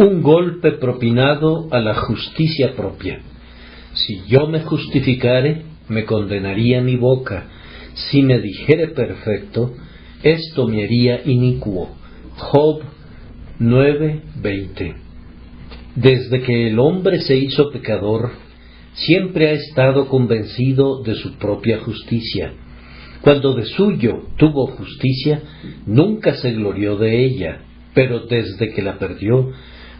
Un golpe propinado a la justicia propia. Si yo me justificare, me condenaría mi boca. Si me dijere perfecto, esto me haría inicuo. Job 9:20. Desde que el hombre se hizo pecador, siempre ha estado convencido de su propia justicia. Cuando de suyo tuvo justicia, nunca se glorió de ella, pero desde que la perdió,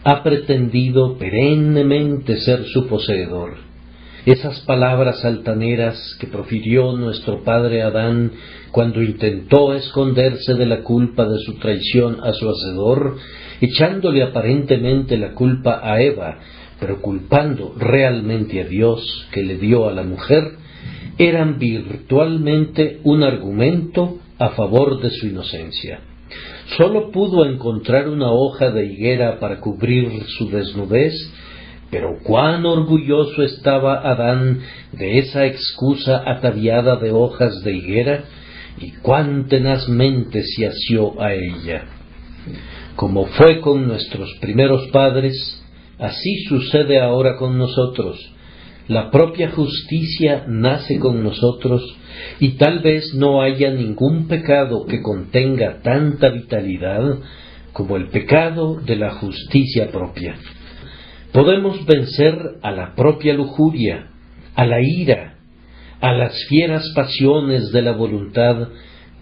ha pretendido perennemente ser su poseedor. Esas palabras altaneras que profirió nuestro padre Adán cuando intentó esconderse de la culpa de su traición a su hacedor, echándole aparentemente la culpa a Eva, pero culpando realmente a Dios que le dio a la mujer, eran virtualmente un argumento a favor de su inocencia. Sólo pudo encontrar una hoja de higuera para cubrir su desnudez, pero cuán orgulloso estaba Adán de esa excusa ataviada de hojas de higuera, y cuán tenazmente se asió a ella. Como fue con nuestros primeros padres, así sucede ahora con nosotros. La propia justicia nace con nosotros, y tal vez no haya ningún pecado que contenga tanta vitalidad como el pecado de la justicia propia. Podemos vencer a la propia lujuria, a la ira, a las fieras pasiones de la voluntad,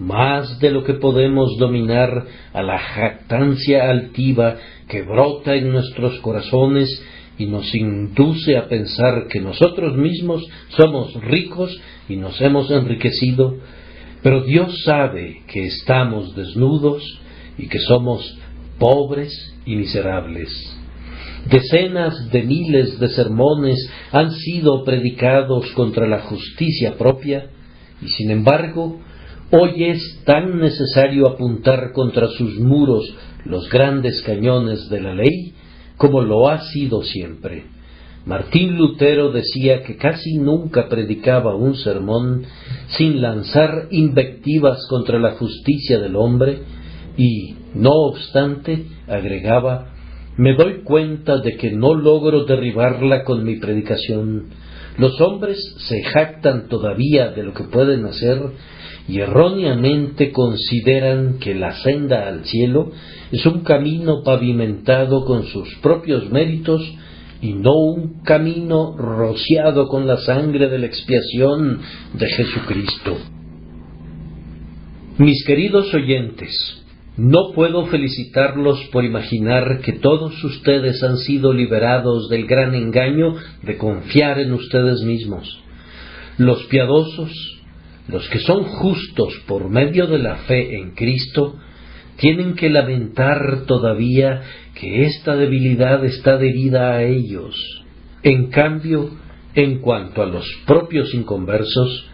más de lo que podemos dominar a la jactancia altiva que brota en nuestros corazones y nos induce a pensar que nosotros mismos somos ricos y nos hemos enriquecido, pero Dios sabe que estamos desnudos y que somos pobres y miserables. Decenas de miles de sermones han sido predicados contra la justicia propia, y sin embargo, hoy es tan necesario apuntar contra sus muros los grandes cañones de la ley como lo ha sido siempre. Martín Lutero decía que casi nunca predicaba un sermón sin lanzar invectivas contra la justicia del hombre y, no obstante, agregaba: me doy cuenta de que no logro derribarla con mi predicación. Los hombres se jactan todavía de lo que pueden hacer y erróneamente consideran que la senda al cielo es un camino pavimentado con sus propios méritos y no un camino rociado con la sangre de la expiación de Jesucristo. Mis queridos oyentes, no puedo felicitarlos por imaginar que todos ustedes han sido liberados del gran engaño de confiar en ustedes mismos. Los piadosos, los que son justos por medio de la fe en Cristo, tienen que lamentar todavía que esta debilidad está adherida a ellos. En cambio, en cuanto a los propios inconversos,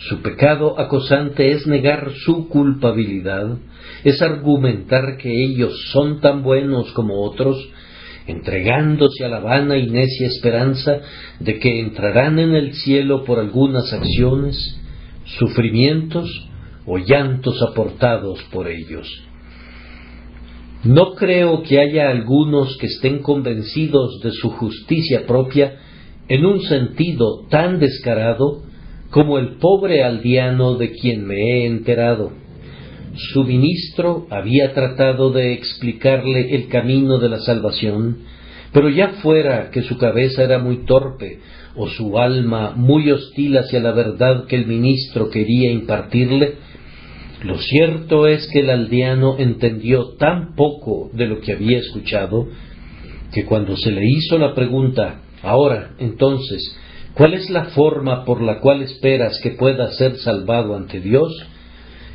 su pecado acosante es negar su culpabilidad, es argumentar que ellos son tan buenos como otros, entregándose a la vana y necia esperanza de que entrarán en el cielo por algunas acciones, sufrimientos o llantos aportados por ellos. No creo que haya algunos que estén convencidos de su justicia propia en un sentido tan descarado como el pobre aldeano de quien me he enterado. Su ministro había tratado de explicarle el camino de la salvación, pero ya fuera que su cabeza era muy torpe o su alma muy hostil hacia la verdad que el ministro quería impartirle, lo cierto es que el aldeano entendió tan poco de lo que había escuchado, que cuando se le hizo la pregunta: ahora, entonces, ¿cuál es la forma por la cual esperas que pueda ser salvado ante Dios?,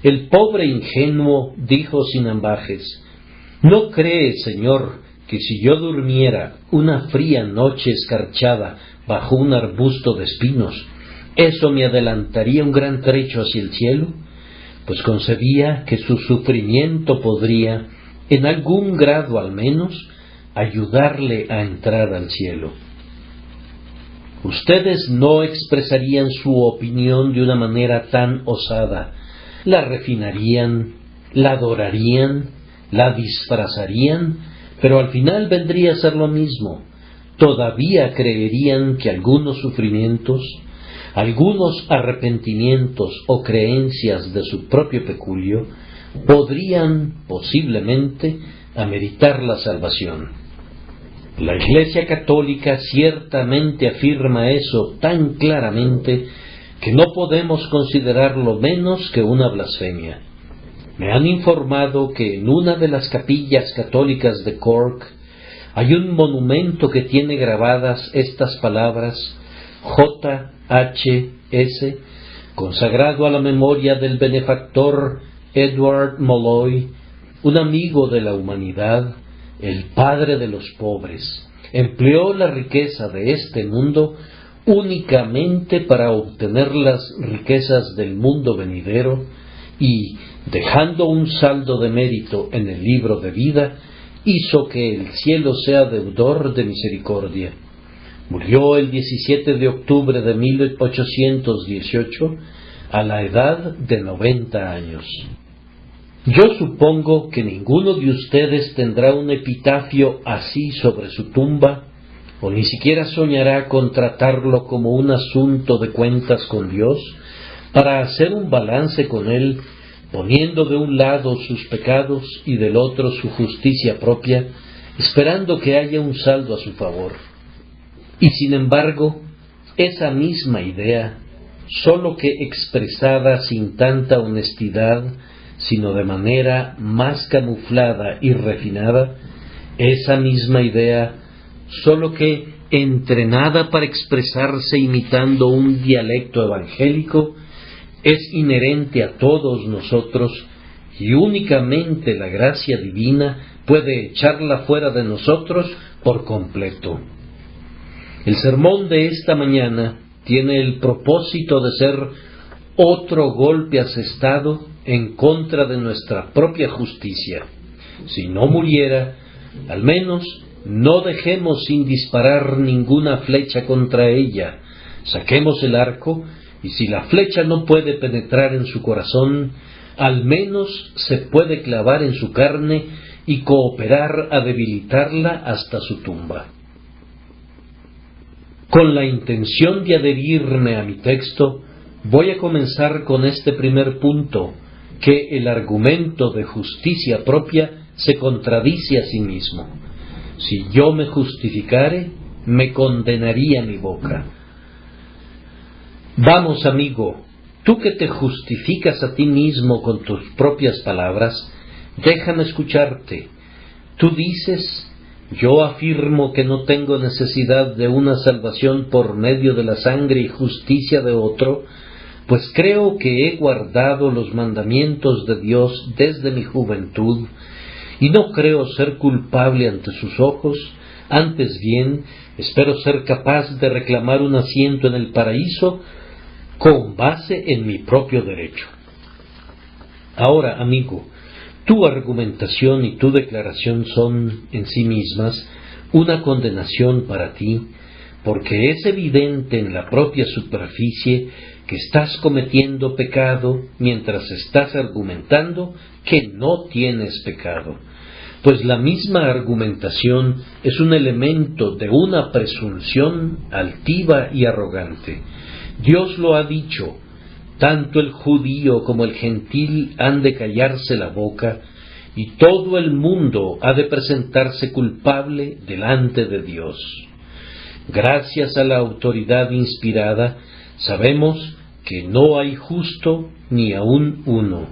el pobre ingenuo dijo sin ambajes: ¿no crees, Señor, que si yo durmiera una fría noche escarchada bajo un arbusto de espinos, eso me adelantaría un gran trecho hacia el cielo? Pues concebía que su sufrimiento podría, en algún grado al menos, ayudarle a entrar al cielo. Ustedes no expresarían su opinión de una manera tan osada. La refinarían, la adorarían, la disfrazarían, pero al final vendría a ser lo mismo. Todavía creerían que algunos sufrimientos, algunos arrepentimientos o creencias de su propio peculio podrían, posiblemente, ameritar la salvación. La Iglesia Católica ciertamente afirma eso tan claramente que no podemos considerarlo menos que una blasfemia. Me han informado que en una de las capillas católicas de Cork hay un monumento que tiene grabadas estas palabras J.H.S., consagrado a la memoria del benefactor Edward Molloy, un amigo de la humanidad, el padre de los pobres. Empleó la riqueza de este mundo únicamente para obtener las riquezas del mundo venidero y, dejando un saldo de mérito en el libro de vida, hizo que el cielo sea deudor de misericordia. Murió el 17 de octubre de 1818 a la edad de 90 años. Yo supongo que ninguno de ustedes tendrá un epitafio así sobre su tumba, o ni siquiera soñará con tratarlo como un asunto de cuentas con Dios, para hacer un balance con Él, poniendo de un lado sus pecados y del otro su justicia propia, esperando que haya un saldo a su favor. Y sin embargo, esa misma idea, sólo que expresada sin tanta honestidad, sino de manera más camuflada y refinada, esa misma idea, sólo que entrenada para expresarse imitando un dialecto evangélico, es inherente a todos nosotros y únicamente la gracia divina puede echarla fuera de nosotros por completo. El sermón de esta mañana tiene el propósito de ser otro golpe asestado en contra de nuestra propia justicia. Si no muriera, al menos no dejemos sin disparar ninguna flecha contra ella. Saquemos el arco, y si la flecha no puede penetrar en su corazón, al menos se puede clavar en su carne y cooperar a debilitarla hasta su tumba. Con la intención de adherirme a mi texto, voy a comenzar con este primer punto, que el argumento de justicia propia se contradice a sí mismo. Si yo me justificare, me condenaría mi boca. Vamos, amigo, tú que te justificas a ti mismo con tus propias palabras, déjame escucharte. Tú dices: yo afirmo que no tengo necesidad de una salvación por medio de la sangre y justicia de otro, pues creo que he guardado los mandamientos de Dios desde mi juventud, y no creo ser culpable ante sus ojos. Antes bien, espero ser capaz de reclamar un asiento en el paraíso con base en mi propio derecho. Ahora, amigo, tu argumentación y tu declaración son, en sí mismas, una condenación para ti, porque es evidente en la propia superficie que estás cometiendo pecado mientras estás argumentando que no tienes pecado, pues la misma argumentación es un elemento de una presunción altiva y arrogante. Dios lo ha dicho: tanto el judío como el gentil han de callarse la boca, y todo el mundo ha de presentarse culpable delante de Dios. Gracias a la autoridad inspirada, sabemos que no hay justo ni aun uno.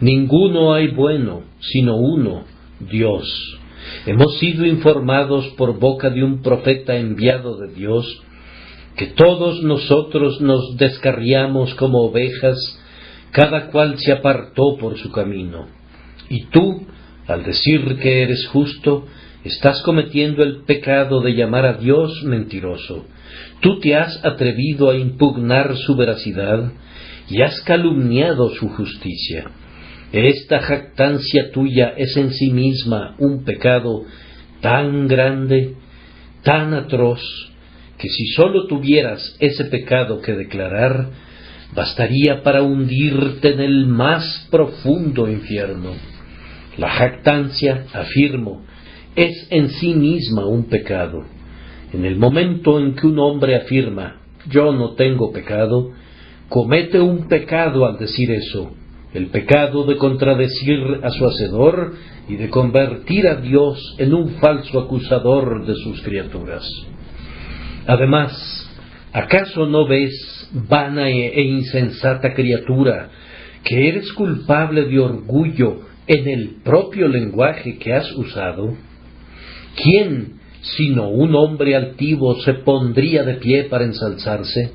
Ninguno hay bueno, sino uno, Dios. Hemos sido informados por boca de un profeta enviado de Dios, que todos nosotros nos descarriamos como ovejas, cada cual se apartó por su camino. Y tú, al decir que eres justo, estás cometiendo el pecado de llamar a Dios mentiroso. Tú te has atrevido a impugnar su veracidad y has calumniado su justicia. Esta jactancia tuya es en sí misma un pecado tan grande, tan atroz, que si sólo tuvieras ese pecado que declarar, bastaría para hundirte en el más profundo infierno. La jactancia, afirmo, es en sí misma un pecado. En el momento en que un hombre afirma, yo no tengo pecado, comete un pecado al decir eso, el pecado de contradecir a su Hacedor y de convertir a Dios en un falso acusador de sus criaturas. Además, ¿acaso no ves, vana e insensata criatura, que eres culpable de orgullo en el propio lenguaje que has usado? ¿Quién, sino un hombre altivo, se pondría de pie para ensalzarse?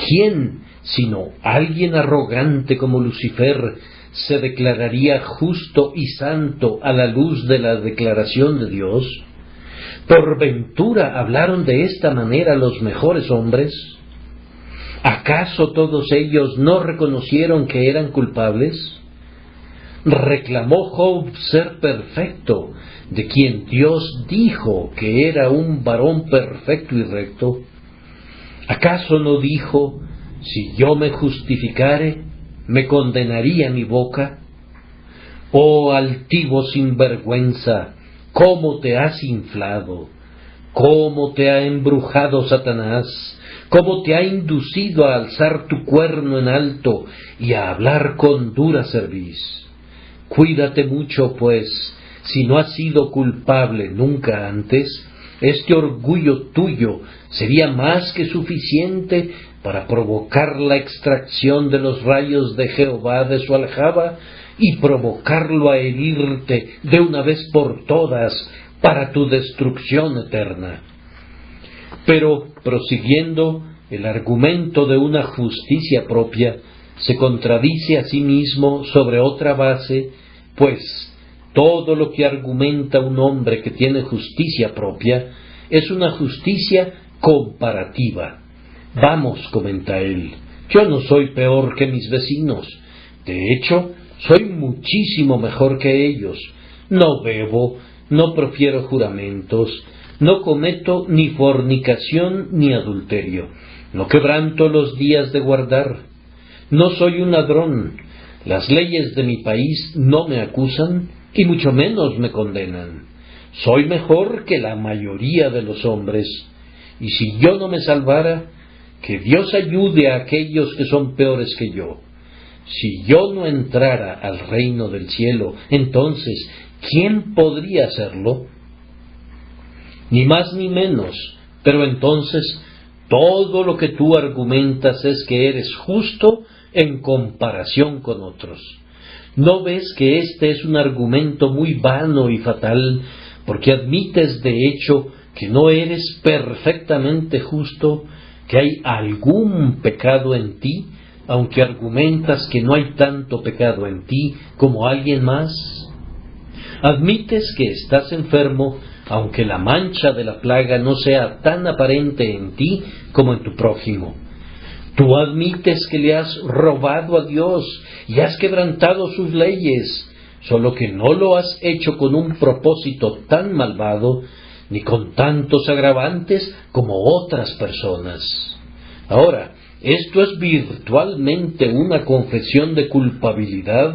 ¿Quién, sino alguien arrogante como Lucifer, se declararía justo y santo a la luz de la declaración de Dios? ¿Por ventura hablaron de esta manera los mejores hombres? ¿Acaso todos ellos no reconocieron que eran culpables? ¿Reclamó Job ser perfecto, de quien Dios dijo que era un varón perfecto y recto? ¿Acaso no dijo, si yo me justificare, me condenaría mi boca? Oh altivo sinvergüenza, cómo te has inflado, cómo te ha embrujado Satanás, cómo te ha inducido a alzar tu cuerno en alto y a hablar con dura cerviz. Cuídate mucho, pues, si no has sido culpable nunca antes, este orgullo tuyo sería más que suficiente para provocar la extracción de los rayos de Jehová de su aljaba y provocarlo a herirte de una vez por todas para tu destrucción eterna. Pero, prosiguiendo, el argumento de una justicia propia se contradice a sí mismo sobre otra base, pues todo lo que argumenta un hombre que tiene justicia propia es una justicia comparativa. Vamos, comenta él, yo no soy peor que mis vecinos. De hecho, soy muchísimo mejor que ellos. No bebo, no profiero juramentos, no cometo ni fornicación ni adulterio, no quebranto los días de guardar, no soy un ladrón, las leyes de mi país no me acusan y mucho menos me condenan. Soy mejor que la mayoría de los hombres, y si yo no me salvara, que Dios ayude a aquellos que son peores que yo. Si yo no entrara al reino del cielo, entonces, ¿quién podría hacerlo? Ni más ni menos, pero entonces, todo lo que tú argumentas es que eres justo en comparación con otros. ¿No ves que este es un argumento muy vano y fatal, porque admites de hecho que no eres perfectamente justo, que hay algún pecado en ti, aunque argumentas que no hay tanto pecado en ti como alguien más? Admites que estás enfermo, aunque la mancha de la plaga no sea tan aparente en ti como en tu prójimo. Tú admites que le has robado a Dios y has quebrantado sus leyes, solo que no lo has hecho con un propósito tan malvado, ni con tantos agravantes como otras personas. Ahora, esto es virtualmente una confesión de culpabilidad,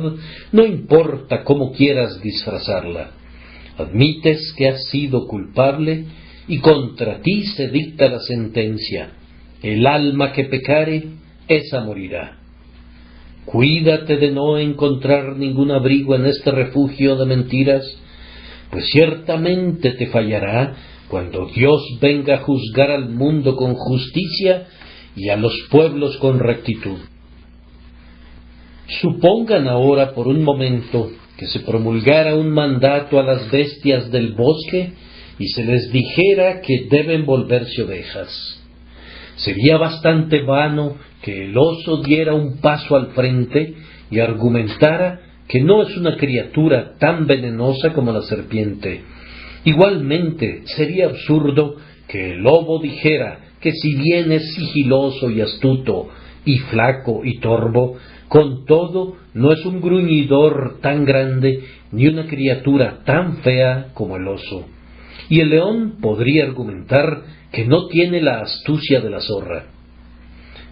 no importa cómo quieras disfrazarla. Admites que has sido culpable y contra ti se dicta la sentencia. El alma que pecare, esa morirá. Cuídate de no encontrar ningún abrigo en este refugio de mentiras, pues ciertamente te fallará cuando Dios venga a juzgar al mundo con justicia y a los pueblos con rectitud. Supongan ahora por un momento que se promulgara un mandato a las bestias del bosque y se les dijera que deben volverse ovejas. Sería bastante vano que el oso diera un paso al frente y argumentara que no es una criatura tan venenosa como la serpiente. Igualmente sería absurdo que el lobo dijera que si bien es sigiloso y astuto, y flaco y torvo, con todo no es un gruñidor tan grande ni una criatura tan fea como el oso. Y el león podría argumentar que no tiene la astucia de la zorra.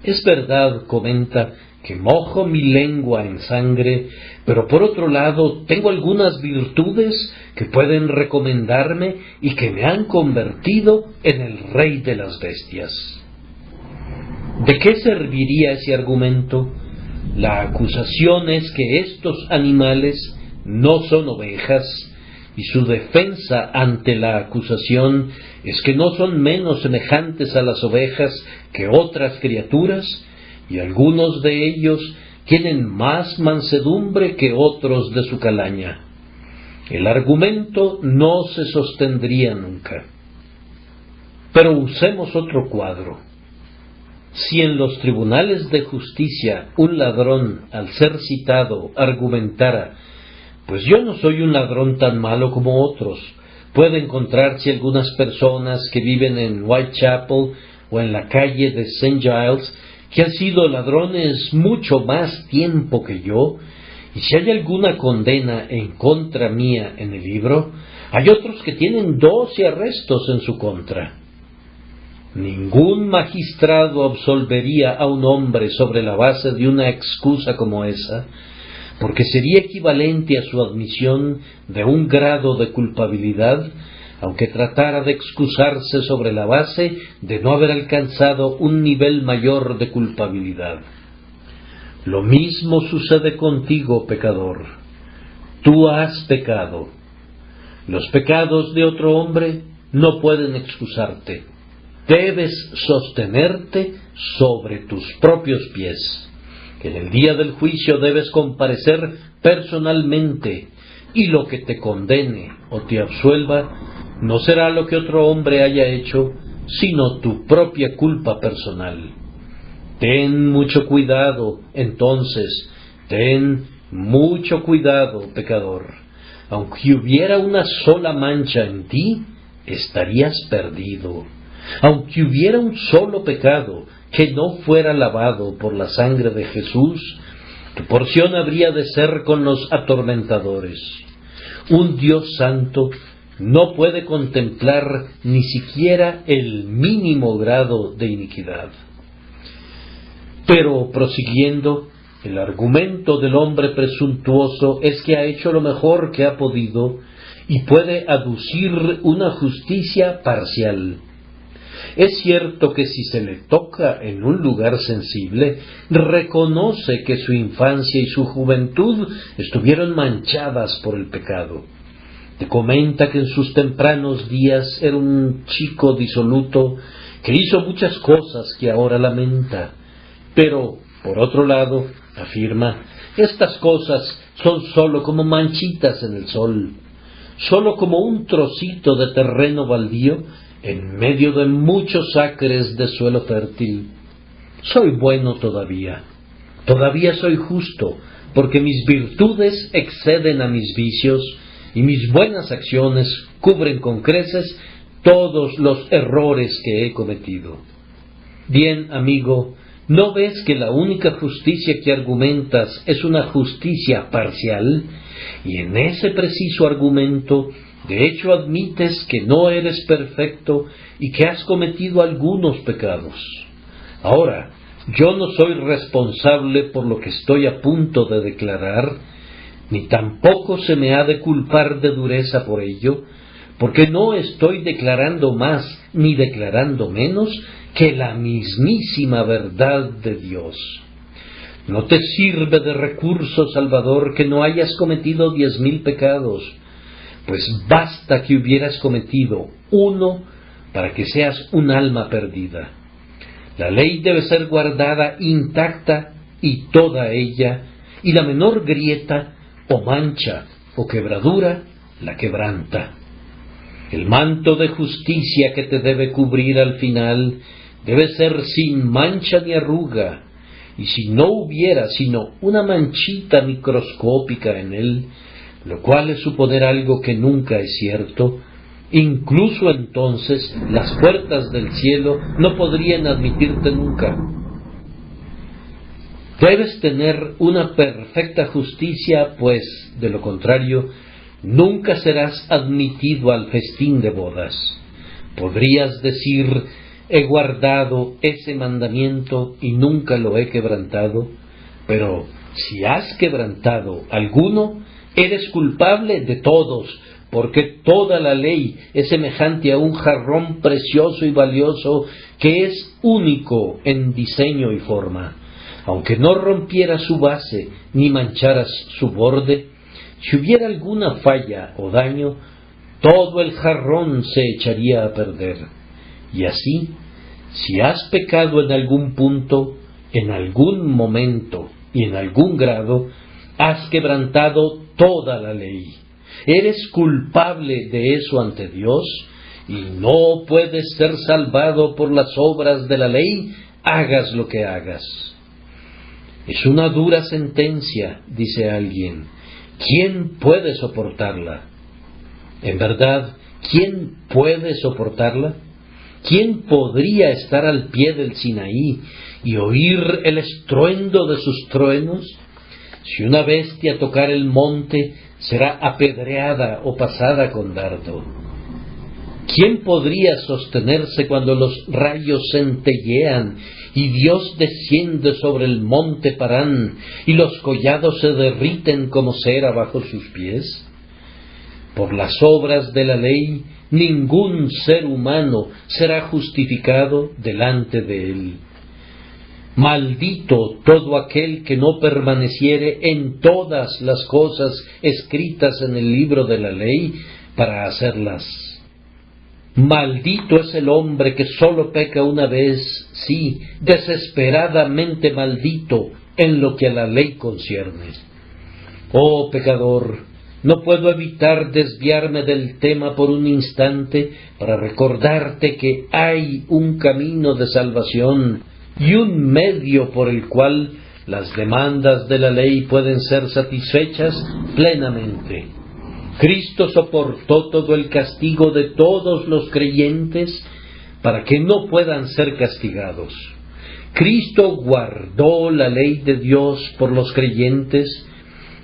Es verdad, comenta, que mojo mi lengua en sangre, pero por otro lado tengo algunas virtudes que pueden recomendarme y que me han convertido en el rey de las bestias. ¿De qué serviría ese argumento? La acusación es que estos animales no son ovejas, y su defensa ante la acusación es que no son menos semejantes a las ovejas que otras criaturas, y algunos de ellos tienen más mansedumbre que otros de su calaña. El argumento no se sostendría nunca. Pero usemos otro cuadro. Si en los tribunales de justicia un ladrón, al ser citado, argumentara: pues yo no soy un ladrón tan malo como otros, puede encontrarse algunas personas que viven en Whitechapel o en la calle de St. Giles que han sido ladrones mucho más tiempo que yo, y si hay alguna condena en contra mía en el libro, hay otros que tienen 12 arrestos en su contra. Ningún magistrado absolvería a un hombre sobre la base de una excusa como esa, porque sería equivalente a su admisión de un grado de culpabilidad, aunque tratara de excusarse sobre la base de no haber alcanzado un nivel mayor de culpabilidad. Lo mismo sucede contigo, pecador. Tú has pecado. Los pecados de otro hombre no pueden excusarte. Debes sostenerte sobre tus propios pies. En el día del juicio debes comparecer personalmente, y lo que te condene o te absuelva no será lo que otro hombre haya hecho, sino tu propia culpa personal. Ten mucho cuidado, entonces, ten mucho cuidado, pecador. Aunque hubiera una sola mancha en ti, estarías perdido. Aunque hubiera un solo pecado que no fuera lavado por la sangre de Jesús, tu porción habría de ser con los atormentadores. Un Dios santo no puede contemplar ni siquiera el mínimo grado de iniquidad. Pero, prosiguiendo, el argumento del hombre presuntuoso es que ha hecho lo mejor que ha podido y puede aducir una justicia parcial. Es cierto que si se le toca en un lugar sensible, reconoce que su infancia y su juventud estuvieron manchadas por el pecado. Te comenta que en sus tempranos días era un chico disoluto que hizo muchas cosas que ahora lamenta. Pero, por otro lado, afirma, estas cosas son sólo como manchitas en el sol, sólo como un trocito de terreno baldío en medio de muchos acres de suelo fértil. Soy bueno todavía soy justo, porque mis virtudes exceden a mis vicios, y mis buenas acciones cubren con creces todos los errores que he cometido. Bien, amigo, ¿no ves que la única justicia que argumentas es una justicia parcial? Y en ese preciso argumento, de hecho, admites que no eres perfecto y que has cometido algunos pecados. Ahora, yo no soy responsable por lo que estoy a punto de declarar, ni tampoco se me ha de culpar de dureza por ello, porque no estoy declarando más ni declarando menos que la mismísima verdad de Dios. No te sirve de recurso, Salvador, que no hayas cometido 10,000 pecados, pues basta que hubieras cometido uno para que seas un alma perdida. La ley debe ser guardada intacta y toda ella, y la menor grieta o mancha o quebradura la quebranta. El manto de justicia que te debe cubrir al final debe ser sin mancha ni arruga, y si no hubiera sino una manchita microscópica en él, lo cual es suponer algo que nunca es cierto, incluso entonces las puertas del cielo no podrían admitirte nunca. Debes tener una perfecta justicia, pues, de lo contrario, nunca serás admitido al festín de bodas. Podrías decir, he guardado ese mandamiento y nunca lo he quebrantado, Pero si has quebrantado alguno, eres culpable de todos, porque toda la ley es semejante a un jarrón precioso y valioso que es único en diseño y forma. Aunque no rompieras su base ni mancharas su borde, si hubiera alguna falla o daño, todo el jarrón se echaría a perder. Y así, si has pecado en algún punto, en algún momento y en algún grado, has quebrantado toda la ley. Eres culpable de eso ante Dios y no puedes ser salvado por las obras de la ley, hagas lo que hagas. Es una dura sentencia, dice alguien. ¿Quién puede soportarla? En verdad, ¿quién puede soportarla? ¿Quién podría estar al pie del Sinaí y oír el estruendo de sus truenos? Si una bestia tocar el monte, será apedreada o pasada con dardo. ¿Quién podría sostenerse cuando los rayos centellean y Dios desciende sobre el monte Parán y los collados se derriten como cera bajo sus pies? Por las obras de la ley, ningún ser humano será justificado delante de él. Maldito todo aquel que no permaneciere en todas las cosas escritas en el libro de la ley para hacerlas. Maldito es el hombre que sólo peca una vez, sí, desesperadamente maldito en lo que a la ley concierne. Oh pecador, no puedo evitar desviarme del tema por un instante para recordarte que hay un camino de salvación y un medio por el cual las demandas de la ley pueden ser satisfechas plenamente. Cristo soportó todo el castigo de todos los creyentes para que no puedan ser castigados. Cristo guardó la ley de Dios por los creyentes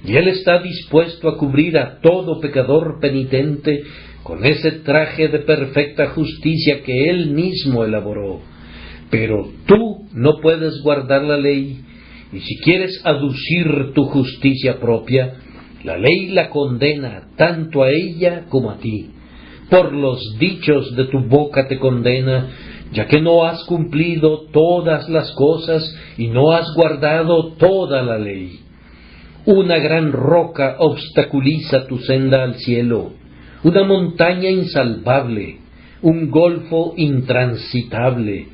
y Él está dispuesto a cubrir a todo pecador penitente con ese traje de perfecta justicia que Él mismo elaboró. Pero tú no puedes guardar la ley, y si quieres aducir tu justicia propia, la ley la condena tanto a ella como a ti. Por los dichos de tu boca te condena, ya que no has cumplido todas las cosas y no has guardado toda la ley. Una gran roca obstaculiza tu senda al cielo, una montaña insalvable, un golfo intransitable,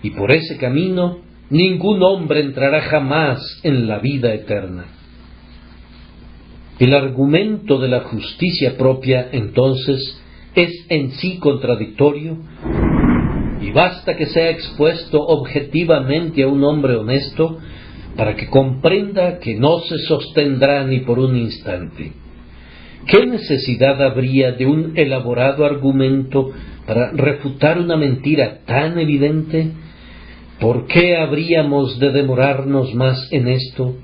y por ese camino ningún hombre entrará jamás en la vida eterna. El argumento de la justicia propia, entonces, es en sí contradictorio, y basta que sea expuesto objetivamente a un hombre honesto para que comprenda que no se sostendrá ni por un instante. ¿Qué necesidad habría de un elaborado argumento para refutar una mentira tan evidente? ¿Por qué habríamos de demorarnos más en esto?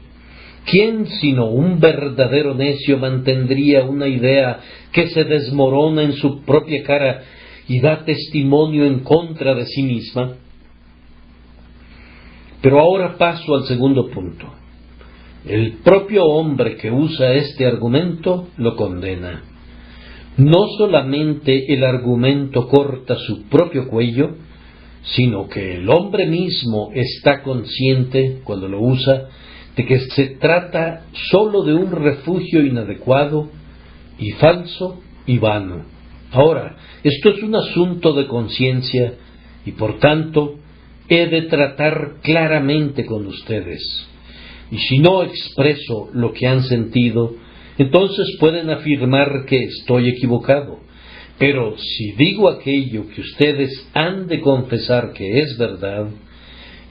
¿Quién sino un verdadero necio mantendría una idea que se desmorona en su propia cara y da testimonio en contra de sí misma? Pero ahora paso al segundo punto. El propio hombre que usa este argumento lo condena. No solamente el argumento corta su propio cuello, sino que el hombre mismo está consciente, cuando lo usa, de que se trata sólo de un refugio inadecuado y falso y vano. Ahora, esto es un asunto de conciencia y por tanto he de tratar claramente con ustedes. Y si no expreso lo que han sentido, entonces pueden afirmar que estoy equivocado. Pero si digo aquello que ustedes han de confesar que es verdad,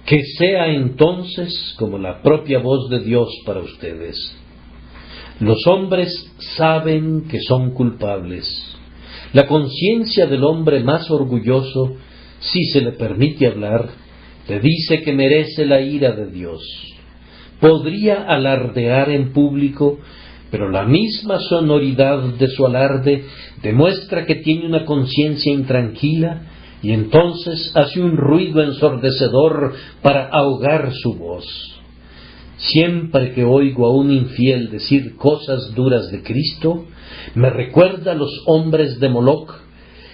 que sea entonces como la propia voz de Dios para ustedes. Los hombres saben que son culpables. La conciencia del hombre más orgulloso, si se le permite hablar, le dice que merece la ira de Dios. Podría alardear en público, pero la misma sonoridad de su alarde demuestra que tiene una conciencia intranquila y entonces hace un ruido ensordecedor para ahogar su voz. Siempre que oigo a un infiel decir cosas duras de Cristo, me recuerda a los hombres de Moloc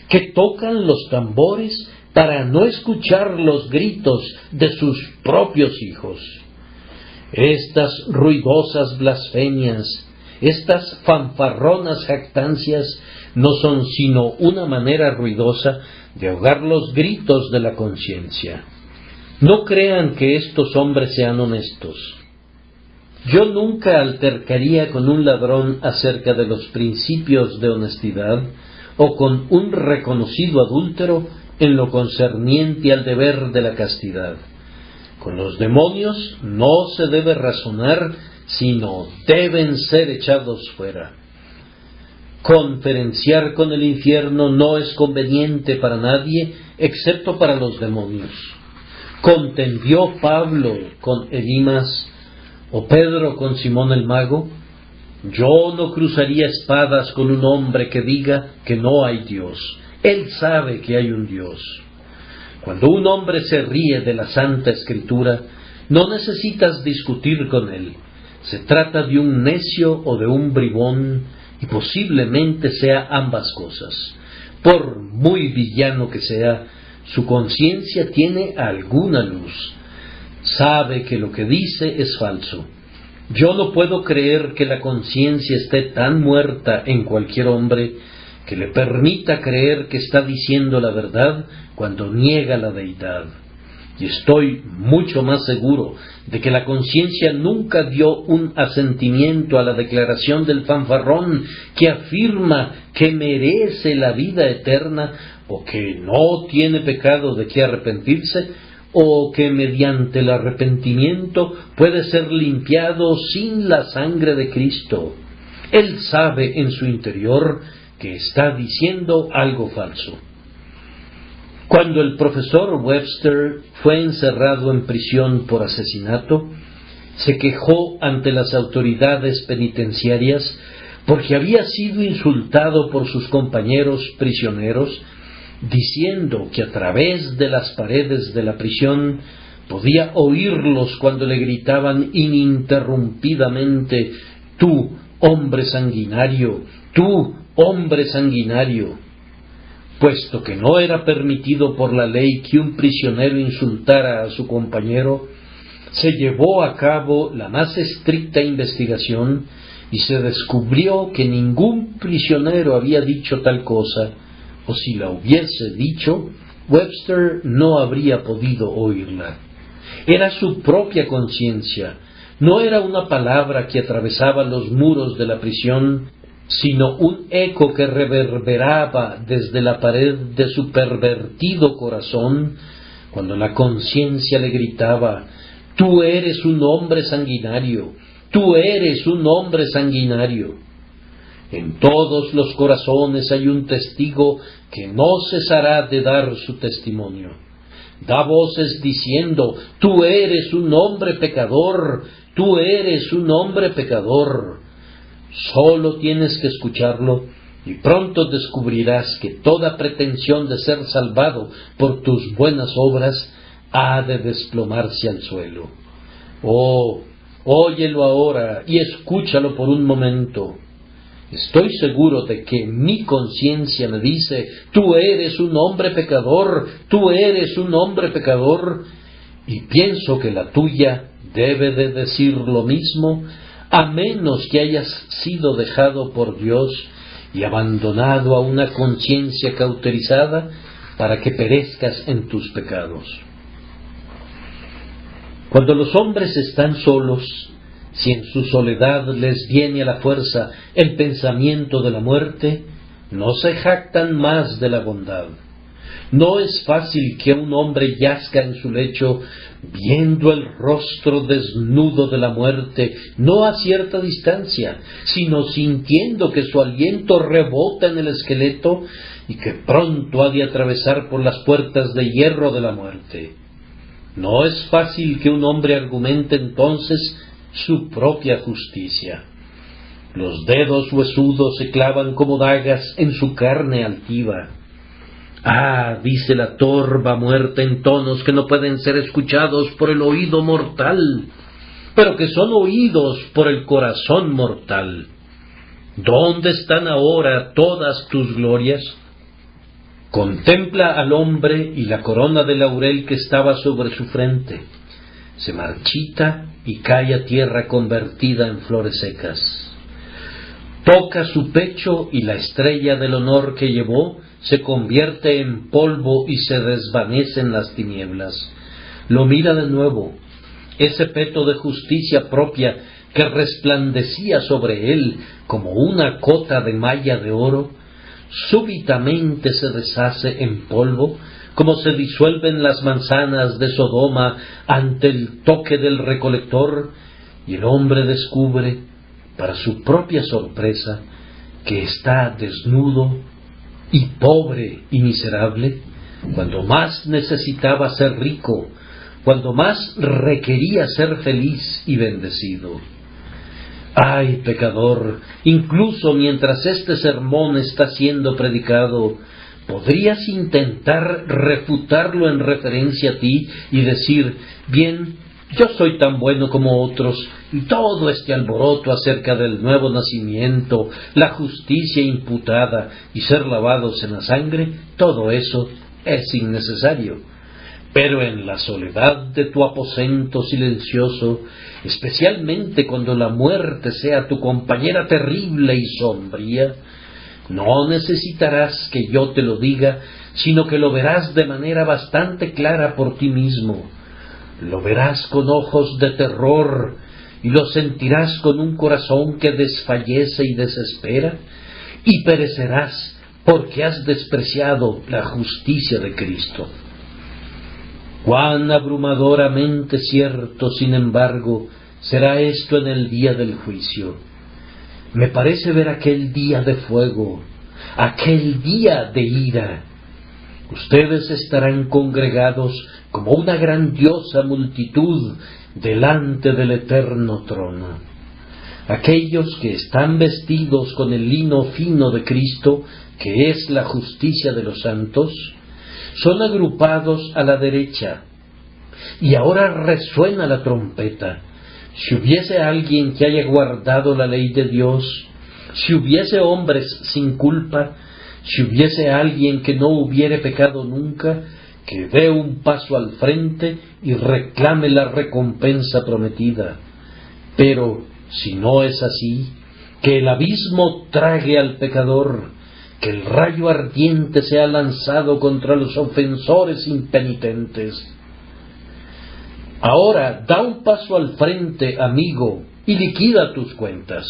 que tocan los tambores para no escuchar los gritos de sus propios hijos. Estas ruidosas blasfemias, estas fanfarronas jactancias, no son sino una manera ruidosa de ahogar los gritos de la conciencia. No crean que estos hombres sean honestos. Yo nunca altercaría con un ladrón acerca de los principios de honestidad o con un reconocido adúltero en lo concerniente al deber de la castidad. Con los demonios no se debe razonar, sino deben ser echados fuera. Conferenciar con el infierno no es conveniente para nadie, excepto para los demonios. ¿Contendió Pablo con Elimas o Pedro con Simón el mago? Yo no cruzaría espadas con un hombre que diga que no hay Dios. Él sabe que hay un Dios. Cuando un hombre se ríe de la Santa Escritura, no necesitas discutir con él. Se trata de un necio o de un bribón, y posiblemente sea ambas cosas. Por muy villano que sea, su conciencia tiene alguna luz. Sabe que lo que dice es falso. Yo no puedo creer que la conciencia esté tan muerta en cualquier hombre que le permita creer que está diciendo la verdad cuando niega la deidad. Y estoy mucho más seguro de que la conciencia nunca dio un asentimiento a la declaración del fanfarrón que afirma que merece la vida eterna o que no tiene pecado de que arrepentirse, o que mediante el arrepentimiento puede ser limpiado sin la sangre de Cristo. Él sabe en su interior que está diciendo algo falso. Cuando el profesor Webster fue encerrado en prisión por asesinato, se quejó ante las autoridades penitenciarias porque había sido insultado por sus compañeros prisioneros, diciendo que a través de las paredes de la prisión podía oírlos cuando le gritaban ininterrumpidamente: «Tú, hombre sanguinario, tú, hombre sanguinario». Puesto que no era permitido por la ley que un prisionero insultara a su compañero, se llevó a cabo la más estricta investigación y se descubrió que ningún prisionero había dicho tal cosa, o si la hubiese dicho, Webster no habría podido oírla. Era su propia conciencia, no era una palabra que atravesaba los muros de la prisión, sino un eco que reverberaba desde la pared de su pervertido corazón, cuando la conciencia le gritaba: «Tú eres un hombre sanguinario, tú eres un hombre sanguinario». En todos los corazones hay un testigo que no cesará de dar su testimonio. Da voces diciendo: «Tú eres un hombre pecador, tú eres un hombre pecador». Solo tienes que escucharlo y pronto descubrirás que toda pretensión de ser salvado por tus buenas obras ha de desplomarse al suelo. Oh, óyelo ahora y escúchalo por un momento. Estoy seguro de que mi conciencia me dice: «Tú eres un hombre pecador, tú eres un hombre pecador», y pienso que la tuya debe de decir lo mismo, a menos que hayas sido dejado por Dios y abandonado a una conciencia cauterizada para que perezcas en tus pecados. Cuando los hombres están solos, si en su soledad les viene a la fuerza el pensamiento de la muerte, no se jactan más de la bondad. No es fácil que un hombre yazca en su lecho viendo el rostro desnudo de la muerte, no a cierta distancia, sino sintiendo que su aliento rebota en el esqueleto y que pronto ha de atravesar por las puertas de hierro de la muerte. No es fácil que un hombre argumente entonces su propia justicia. Los dedos huesudos se clavan como dagas en su carne altiva. «Ah», dice la torva muerta en tonos que no pueden ser escuchados por el oído mortal, pero que son oídos por el corazón mortal. ¿Dónde están ahora todas tus glorias? Contempla al hombre y la corona de laurel que estaba sobre su frente. Se marchita y cae a tierra convertida en flores secas. Toca su pecho y la estrella del honor que llevó se convierte en polvo y se desvanece en las tinieblas. Lo mira de nuevo. Ese peto de justicia propia que resplandecía sobre él como una cota de malla de oro, súbitamente se deshace en polvo, como se disuelven las manzanas de Sodoma ante el toque del recolector, y el hombre descubre, para su propia sorpresa, que está desnudo y pobre y miserable, cuando más necesitaba ser rico, cuando más requería ser feliz y bendecido. ¡Ay, pecador! Incluso mientras este sermón está siendo predicado, podrías intentar refutarlo en referencia a ti y decir: bien, yo soy tan bueno como otros, y todo este alboroto acerca del nuevo nacimiento, la justicia imputada y ser lavados en la sangre, todo eso es innecesario. Pero en la soledad de tu aposento silencioso, especialmente cuando la muerte sea tu compañera terrible y sombría, no necesitarás que yo te lo diga, sino que lo verás de manera bastante clara por ti mismo. Lo verás con ojos de terror y lo sentirás con un corazón que desfallece y desespera, y perecerás porque has despreciado la justicia de Cristo. Cuán abrumadoramente cierto, sin embargo, será esto en el día del juicio. Me parece ver aquel día de fuego, aquel día de ira. Ustedes estarán congregados como una grandiosa multitud delante del eterno trono. Aquellos que están vestidos con el lino fino de Cristo, que es la justicia de los santos, son agrupados a la derecha. Y ahora resuena la trompeta. Si hubiese alguien que haya guardado la ley de Dios, si hubiese hombres sin culpa, si hubiese alguien que no hubiere pecado nunca, que dé un paso al frente y reclame la recompensa prometida. Pero si no es así, que el abismo trague al pecador, que el rayo ardiente sea lanzado contra los ofensores impenitentes. Ahora da un paso al frente, amigo, y liquida tus cuentas.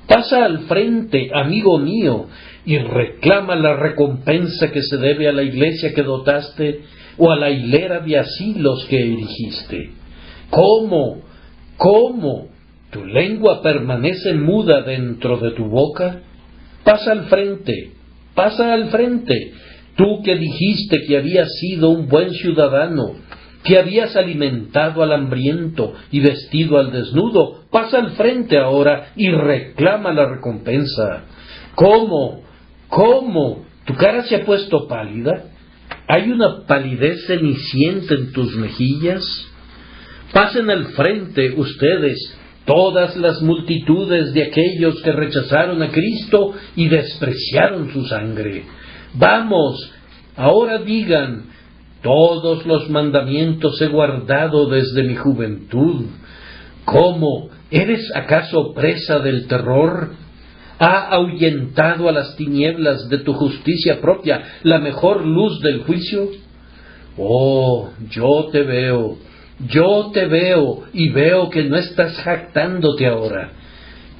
Pasa al frente, amigo mío, y reclama la recompensa que se debe a la iglesia que dotaste o a la hilera de asilos que erigiste. ¿Cómo? ¿Cómo? ¿Tu lengua permanece muda dentro de tu boca? Pasa al frente, tú que dijiste que habías sido un buen ciudadano, que habías alimentado al hambriento y vestido al desnudo, pasa al frente ahora y reclama la recompensa. ¿Cómo? ¿Cómo? ¿Tu cara se ha puesto pálida? ¿Hay una palidez cenicienta en tus mejillas? Pasen al frente ustedes, todas las multitudes de aquellos que rechazaron a Cristo y despreciaron su sangre. Vamos, ahora digan: todos los mandamientos he guardado desde mi juventud. ¿Cómo? ¿Eres acaso presa del terror? ¿Ha ahuyentado a las tinieblas de tu justicia propia la mejor luz del juicio? Oh, yo te veo y veo que no estás jactándote ahora.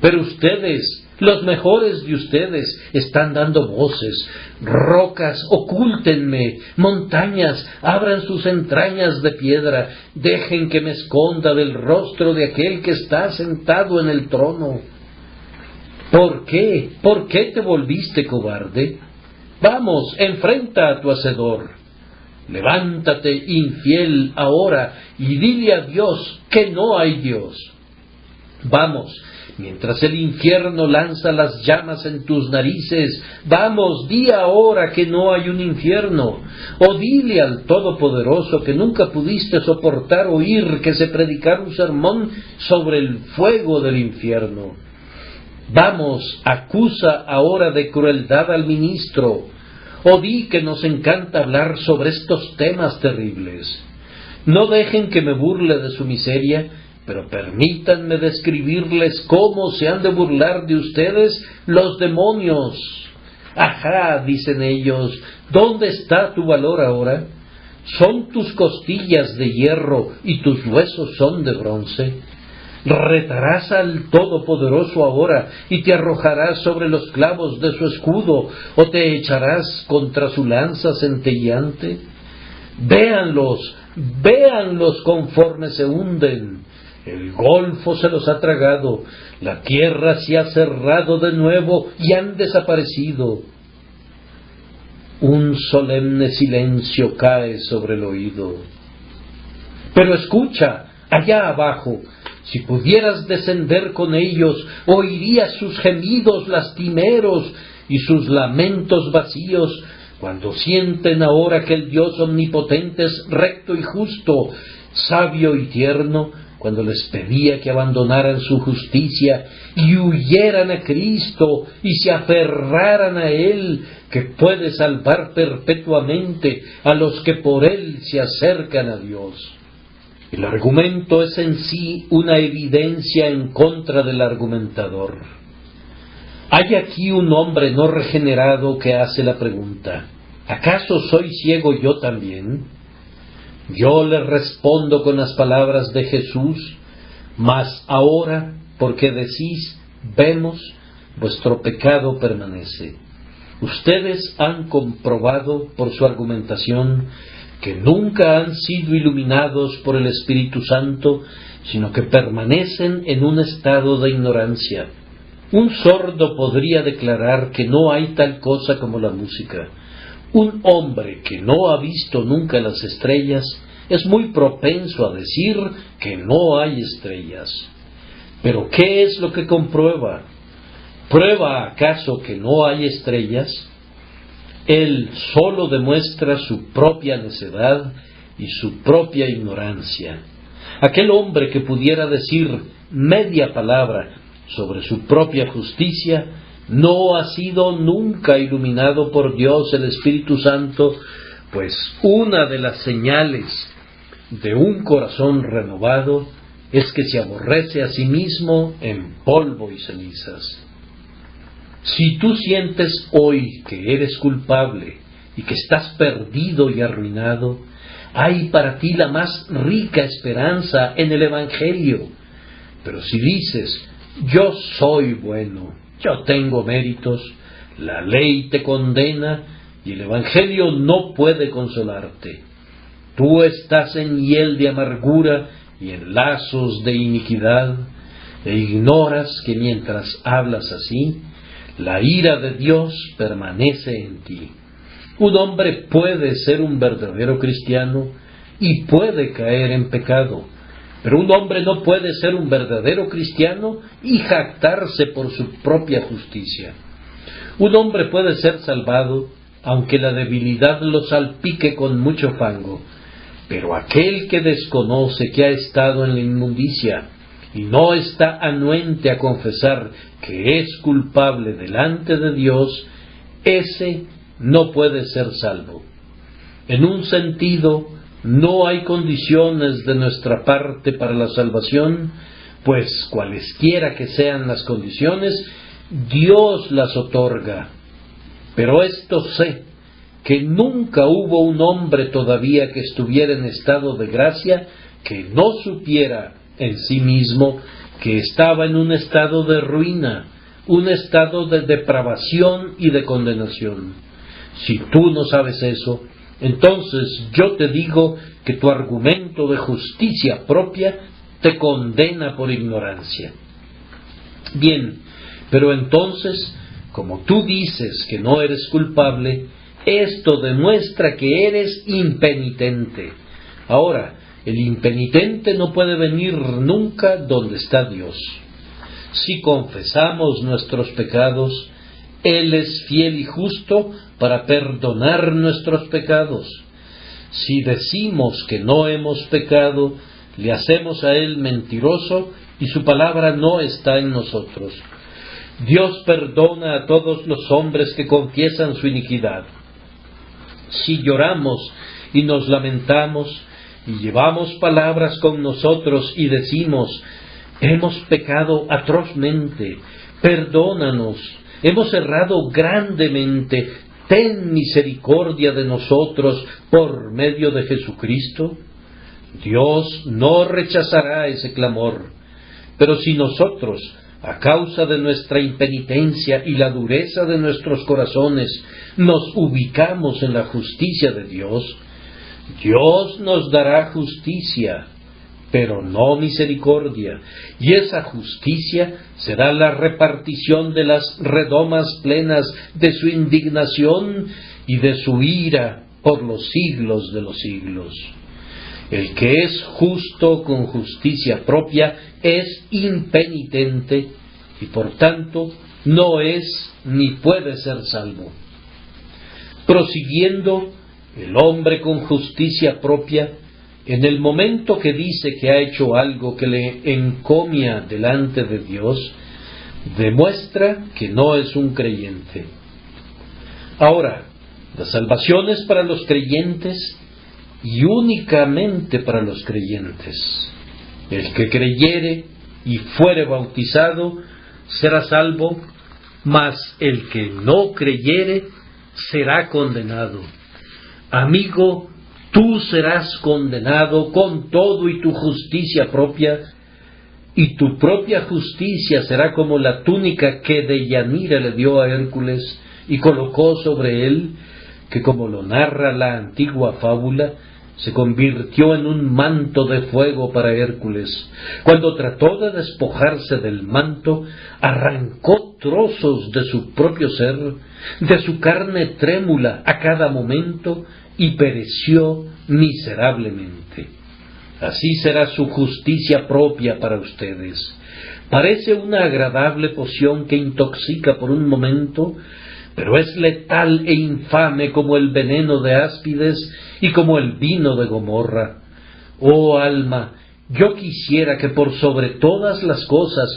Pero ustedes, los mejores de ustedes, están dando voces. Rocas, ocúltenme; montañas, abran sus entrañas de piedra; dejen que me esconda del rostro de aquel que está sentado en el trono. ¿Por qué? ¿Por qué te volviste cobarde? Vamos, enfrenta a tu hacedor. Levántate, infiel, ahora, y dile a Dios que no hay Dios. Vamos, mientras el infierno lanza las llamas en tus narices. Vamos, di ahora que no hay un infierno, o dile al Todopoderoso que nunca pudiste soportar oír que se predicara un sermón sobre el fuego del infierno. Vamos, acusa ahora de crueldad al ministro, o di que nos encanta hablar sobre estos temas terribles. No dejen que me burle de su miseria, pero permítanme describirles cómo se han de burlar de ustedes los demonios. Ajá, dicen ellos, ¿dónde está tu valor ahora? ¿Son tus costillas de hierro y tus huesos son de bronce? ¿Retarás al Todopoderoso ahora y te arrojarás sobre los clavos de su escudo o te echarás contra su lanza centelleante? Véanlos, véanlos conforme se hunden. El golfo se los ha tragado, la tierra se ha cerrado de nuevo y han desaparecido. Un solemne silencio cae sobre el oído. Pero escucha, allá abajo, si pudieras descender con ellos, oirías sus gemidos lastimeros y sus lamentos vacíos, cuando sienten ahora que el Dios omnipotente es recto y justo, sabio y tierno, cuando les pedía que abandonaran su justicia y huyeran a Cristo y se aferraran a Él, que puede salvar perpetuamente a los que por Él se acercan a Dios. El argumento es en sí una evidencia en contra del argumentador. Hay aquí un hombre no regenerado que hace la pregunta: ¿acaso soy ciego yo también? Yo le respondo con las palabras de Jesús: mas ahora, porque decís, vemos, vuestro pecado permanece. Ustedes han comprobado por su argumentación que nunca han sido iluminados por el Espíritu Santo, sino que permanecen en un estado de ignorancia. Un sordo podría declarar que no hay tal cosa como la música. Un hombre que no ha visto nunca las estrellas es muy propenso a decir que no hay estrellas. Pero ¿qué es lo que comprueba? ¿Prueba acaso que no hay estrellas? Él solo demuestra su propia necedad y su propia ignorancia. Aquel hombre que pudiera decir media palabra sobre su propia justicia no ha sido nunca iluminado por Dios el Espíritu Santo, pues una de las señales de un corazón renovado es que se aborrece a sí mismo en polvo y cenizas. Si tú sientes hoy que eres culpable y que estás perdido y arruinado, hay para ti la más rica esperanza en el Evangelio. Pero si dices, yo soy bueno, yo tengo méritos, la ley te condena y el Evangelio no puede consolarte. Tú estás en hiel de amargura y en lazos de iniquidad, e ignoras que mientras hablas así, la ira de Dios permanece en ti. Un hombre puede ser un verdadero cristiano y puede caer en pecado, pero un hombre no puede ser un verdadero cristiano y jactarse por su propia justicia. Un hombre puede ser salvado, aunque la debilidad lo salpique con mucho fango, pero aquel que desconoce que ha estado en la inmundicia y no está anuente a confesar que es culpable delante de Dios, ese no puede ser salvo. En un sentido, no hay condiciones de nuestra parte para la salvación, pues cualesquiera que sean las condiciones, Dios las otorga. Pero esto sé, que nunca hubo un hombre todavía que estuviera en estado de gracia que no supiera en sí mismo que estaba en un estado de ruina, un estado de depravación y de condenación. Si tú no sabes eso, entonces yo te digo que tu argumento de justicia propia te condena por ignorancia. Bien, pero entonces, como tú dices que no eres culpable, esto demuestra que eres impenitente. Ahora, el impenitente no puede venir nunca donde está Dios. Si confesamos nuestros pecados, Él es fiel y justo para perdonar nuestros pecados. Si decimos que no hemos pecado, le hacemos a Él mentiroso y su palabra no está en nosotros. Dios perdona a todos los hombres que confiesan su iniquidad. Si lloramos y nos lamentamos y llevamos palabras con nosotros y decimos: hemos pecado atrozmente, perdónanos, hemos errado grandemente, ten misericordia de nosotros por medio de Jesucristo, Dios no rechazará ese clamor. Pero si nosotros, a causa de nuestra impenitencia y la dureza de nuestros corazones, nos ubicamos en la justicia de Dios, Dios nos dará justicia, pero no misericordia, y esa justicia será la repartición de las redomas plenas de su indignación y de su ira por los siglos de los siglos. El que es justo con justicia propia es impenitente y por tanto no es ni puede ser salvo. Prosiguiendo, el hombre con justicia propia, en el momento que dice que ha hecho algo que le encomia delante de Dios, demuestra que no es un creyente. Ahora, la salvación es para los creyentes y únicamente para los creyentes. El que creyere y fuere bautizado será salvo, mas el que no creyere será condenado. Amigo, tú serás condenado con todo y tu justicia propia, y tu propia justicia será como la túnica que Deyanira le dio a Hércules y colocó sobre él, que como lo narra la antigua fábula, se convirtió en un manto de fuego para Hércules. Cuando trató de despojarse del manto, arrancó trozos de su propio ser, de su carne trémula a cada momento, y pereció miserablemente. Así será su justicia propia para ustedes. Parece una agradable poción que intoxica por un momento, pero es letal e infame como el veneno de áspides y como el vino de Gomorra. Oh alma, yo quisiera que por sobre todas las cosas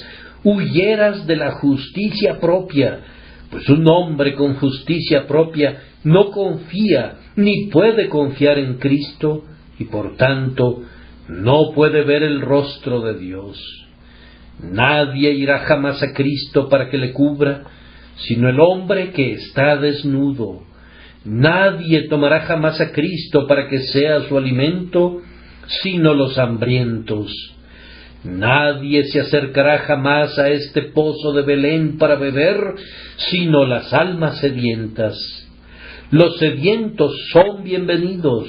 huyeras de la justicia propia, pues un hombre con justicia propia no confía ni puede confiar en Cristo y por tanto no puede ver el rostro de Dios. Nadie irá jamás a Cristo para que le cubra, sino el hombre que está desnudo. Nadie tomará jamás a Cristo para que sea su alimento, sino los hambrientos. Nadie se acercará jamás a este pozo de Belén para beber, sino las almas sedientas. Los sedientos son bienvenidos,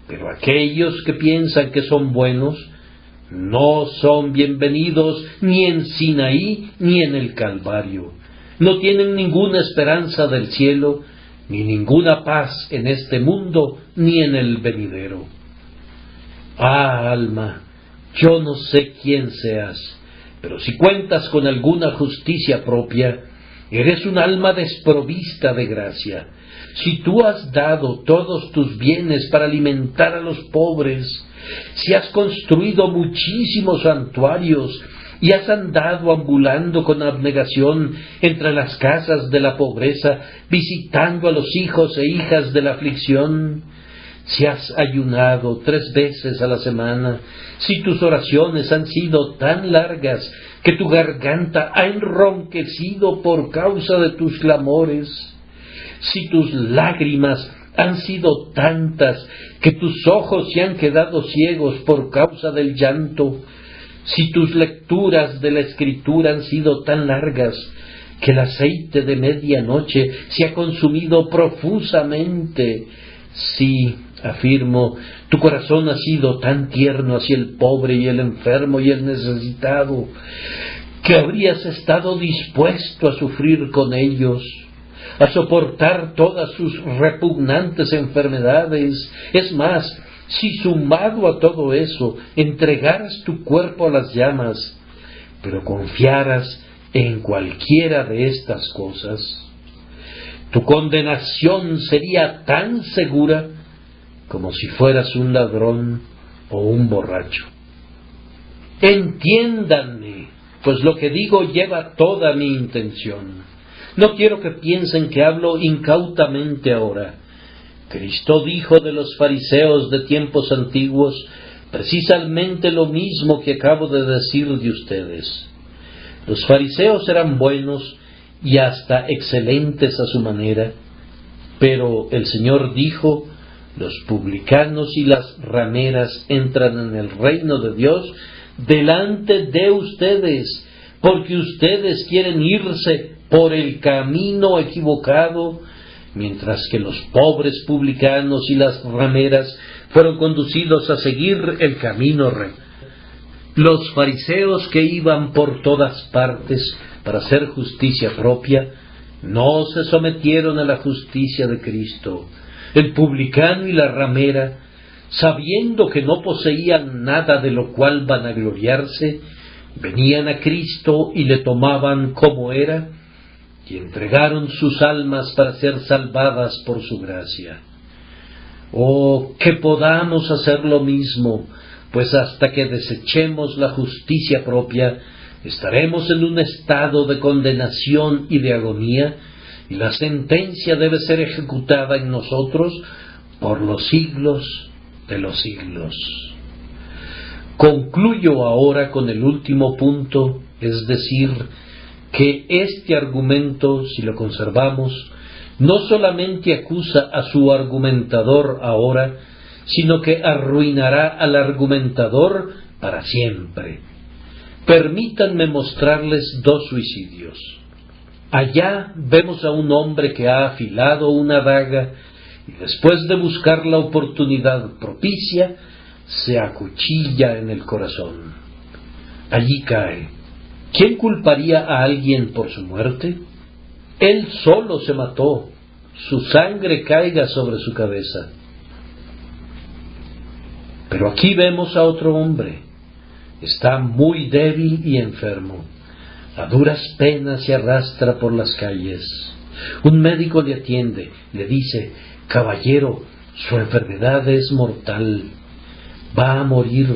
pero aquellos que piensan que son buenos, no son bienvenidos ni en Sinaí ni en el Calvario. No tienen ninguna esperanza del cielo, ni ninguna paz en este mundo, ni en el venidero. Ah, alma, yo no sé quién seas, pero si cuentas con alguna justicia propia, eres un alma desprovista de gracia. Si tú has dado todos tus bienes para alimentar a los pobres, si has construido muchísimos santuarios y has andado ambulando con abnegación entre las casas de la pobreza, visitando a los hijos e hijas de la aflicción, si has ayunado 3 veces a la semana, si tus oraciones han sido tan largas que tu garganta ha enronquecido por causa de tus clamores, si tus lágrimas han sido tantas que tus ojos se han quedado ciegos por causa del llanto, si tus lecturas de la Escritura han sido tan largas que el aceite de medianoche se ha consumido profusamente, si, afirmo, tu corazón ha sido tan tierno hacia el pobre y el enfermo y el necesitado, que habrías estado dispuesto a sufrir con ellos, a soportar todas sus repugnantes enfermedades. Es más, si sumado a todo eso entregaras tu cuerpo a las llamas, pero confiaras en cualquiera de estas cosas, tu condenación sería tan segura como si fueras un ladrón o un borracho. Entiéndanme, pues lo que digo lleva toda mi intención. No quiero que piensen que hablo incautamente ahora. Cristo dijo de los fariseos de tiempos antiguos precisamente lo mismo que acabo de decir de ustedes. Los fariseos eran buenos y hasta excelentes a su manera, pero el Señor dijo: los publicanos y las rameras entran en el reino de Dios delante de ustedes, porque ustedes quieren irse por el camino equivocado, mientras que los pobres publicanos y las rameras fueron conducidos a seguir el camino recto. Los fariseos que iban por todas partes para hacer justicia propia, no se sometieron a la justicia de Cristo. El publicano y la ramera, sabiendo que no poseían nada de lo cual vanagloriarse, venían a Cristo y le tomaban como era, y entregaron sus almas para ser salvadas por su gracia. Oh, que podamos hacer lo mismo, pues hasta que desechemos la justicia propia, estaremos en un estado de condenación y de agonía, y la sentencia debe ser ejecutada en nosotros por los siglos de los siglos. Concluyo ahora con el último punto, es decir, que este argumento, si lo conservamos, no solamente acusa a su argumentador ahora, sino que arruinará al argumentador para siempre. Permítanme mostrarles dos suicidios. Allá vemos a un hombre que ha afilado una daga y después de buscar la oportunidad propicia, se acuchilla en el corazón. Allí cae. ¿Quién culparía a alguien por su muerte? Él solo se mató. Su sangre caiga sobre su cabeza. Pero aquí vemos a otro hombre. Está muy débil y enfermo. A duras penas se arrastra por las calles. Un médico le atiende, le dice: caballero, su enfermedad es mortal. Va a morir,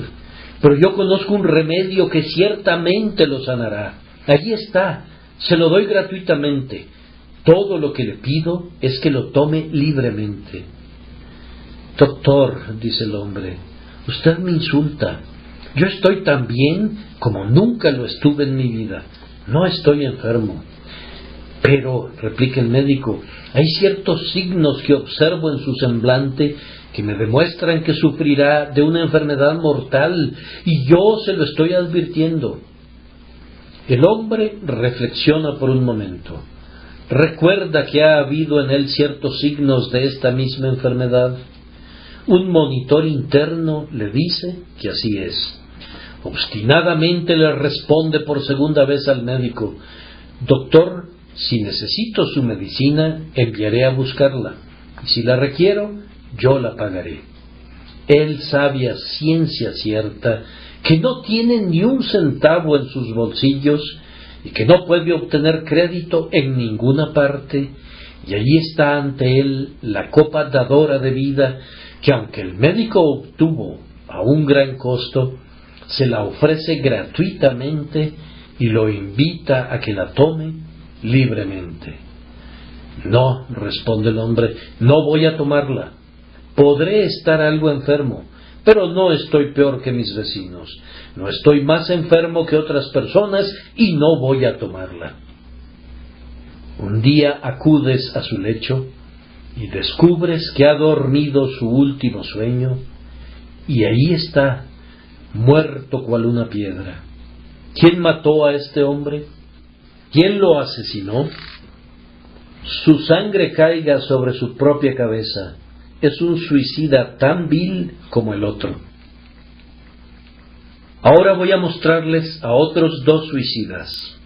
pero yo conozco un remedio que ciertamente lo sanará. Allí está, se lo doy gratuitamente. Todo lo que le pido es que lo tome libremente. Doctor, dice el hombre, usted me insulta. Yo estoy tan bien como nunca lo estuve en mi vida. No estoy enfermo. Pero, replica el médico, hay ciertos signos que observo en su semblante que me demuestran que sufrirá de una enfermedad mortal, y yo se lo estoy advirtiendo. El hombre reflexiona por un momento. Recuerda que ha habido en él ciertos signos de esta misma enfermedad. Un monitor interno le dice que así es. Obstinadamente le responde por segunda vez al médico: doctor, si necesito su medicina, enviaré a buscarla, y si la requiero, yo la pagaré. Él sabe a ciencia cierta que no tiene ni un centavo en sus bolsillos y que no puede obtener crédito en ninguna parte, y allí está ante él la copa dadora de vida que, aunque el médico obtuvo a un gran costo, se la ofrece gratuitamente y lo invita a que la tome libremente. No, responde el hombre, no voy a tomarla. Podré estar algo enfermo, pero no estoy peor que mis vecinos. No estoy más enfermo que otras personas y no voy a tomarla. Un día acudes a su lecho y descubres que ha dormido su último sueño, y ahí está, muerto cual una piedra. ¿Quién mató a este hombre? ¿Quién lo asesinó? Su sangre caiga sobre su propia cabeza. Es un suicida tan vil como el otro. Ahora voy a mostrarles a otros dos suicidas.